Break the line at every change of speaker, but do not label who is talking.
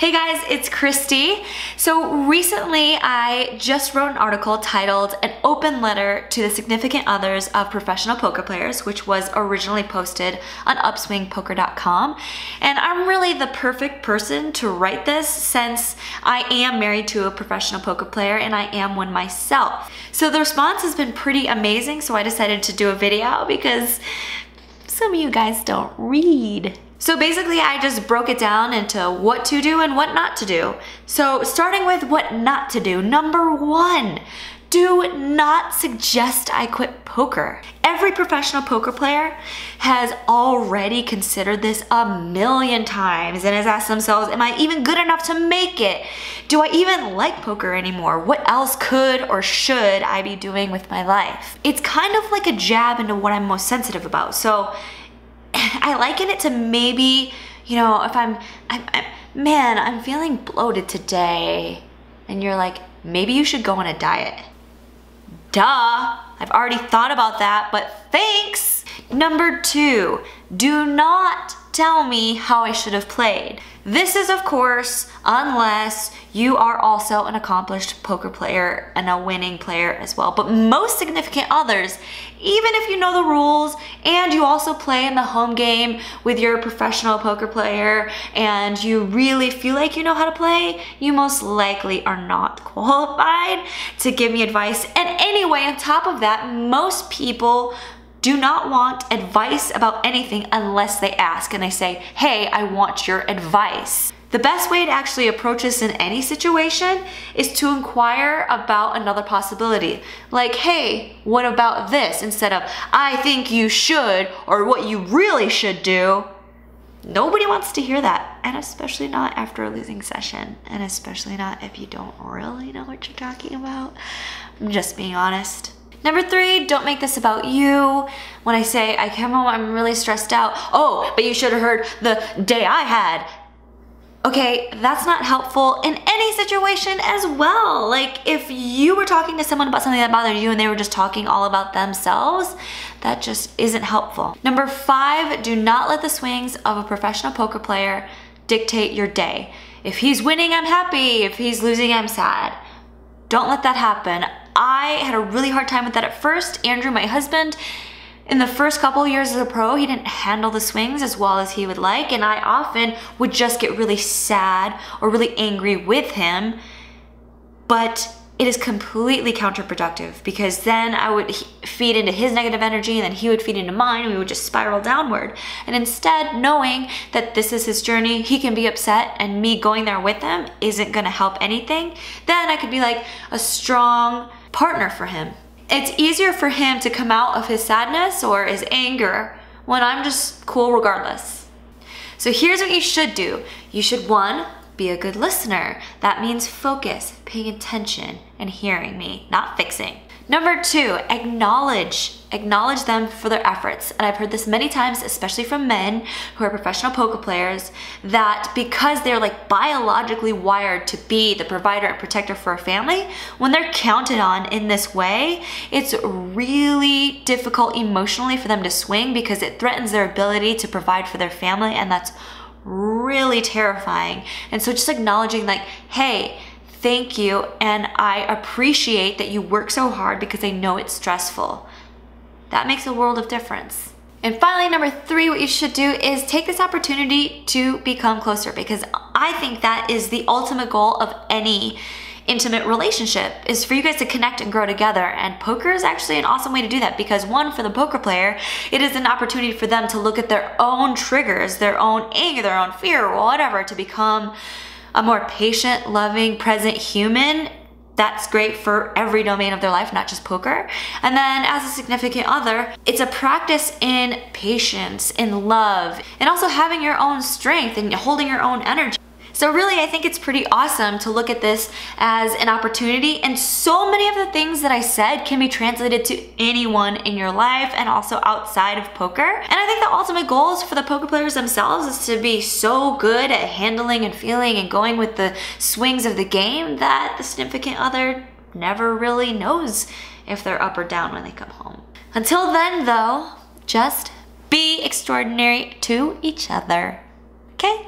Hey guys, it's Kristy. So recently I just wrote an article titled An Open Letter to the Significant Others of Professional Poker Players, which was originally posted on upswingpoker.com. And I'm really the perfect person to write this since I am married to a professional poker player and I am one myself. So the response has been pretty amazing, so I decided to do a video because some of you guys don't read. So basically I just broke it down into what to do and what not to do. So starting with what not to do. Number one, do not suggest I quit poker. Every professional poker player has already considered this a million times and has asked themselves, am I even good enough to make it? Do I even like poker anymore? What else could or should I be doing with my life? It's kind of like a jab into what I'm most sensitive about. So I liken it to maybe, you know, if I'm feeling bloated today, and you're like, maybe you should go on a diet. Duh, I've already thought about that, but thanks. Number two, do not tell me how I should have played. This is, of course, unless you are also an accomplished poker player and a winning player as well. But most significant others, even if you know the rules and you also play in the home game with your professional poker player and you really feel like you know how to play, you most likely are not qualified to give me advice. And anyway, on top of that, most people do not want advice about anything unless they ask and they say, hey, I want your advice. The best way to actually approach this in any situation is to inquire about another possibility. Like, hey, what about this? Instead of, I think you should, or what you really should do. Nobody wants to hear that, and especially not after a losing session, and especially not if you don't really know what you're talking about. I'm just being honest. Number three, don't make this about you. When I say, I came home, I'm really stressed out. Oh, but you should have heard the day I had. Okay, that's not helpful in any situation as well. Like if you were talking to someone about something that bothered you and they were just talking all about themselves, that just isn't helpful. Number five, do not let the swings of a professional poker player dictate your day. If he's winning, I'm happy. If he's losing, I'm sad. Don't let that happen. I had a really hard time with that at first. Andrew, my husband, in the first couple years as a pro, he didn't handle the swings as well as he would like, and I often would just get really sad or really angry with him, but it is completely counterproductive because then I would feed into his negative energy and then he would feed into mine and we would just spiral downward. And instead, knowing that this is his journey, he can be upset and me going there with him isn't gonna help anything, then I could be like a strong partner for him. It's easier for him to come out of his sadness or his anger when I'm just cool regardless. So here's what you should do. You should, one, be a good listener. That means focus, paying attention, and hearing me, not fixing. Number two, acknowledge them for their efforts. And I've heard this many times, especially from men who are professional poker players, that because they're like biologically wired to be the provider and protector for a family, when they're counted on in this way, it's really difficult emotionally for them to swing because it threatens their ability to provide for their family, and that's really terrifying. And so just acknowledging like, hey, thank you, and I appreciate that you work so hard because I know it's stressful. That makes a world of difference. And finally, number three, what you should do is take this opportunity to become closer, because I think that is the ultimate goal of any intimate relationship, is for you guys to connect and grow together. And poker is actually an awesome way to do that because, one, for the poker player, it is an opportunity for them to look at their own triggers, their own anger, their own fear, or whatever, to become a more patient, loving, present human. That's great for every domain of their life, not just poker. And then as a significant other, it's a practice in patience, in love, and also having your own strength and holding your own energy. So really, I think it's pretty awesome to look at this as an opportunity, and so many of the things that I said can be translated to anyone in your life and also outside of poker. And I think the ultimate goals for the poker players themselves is to be so good at handling and feeling and going with the swings of the game that the significant other never really knows if they're up or down when they come home. Until then though, just be extraordinary to each other, okay?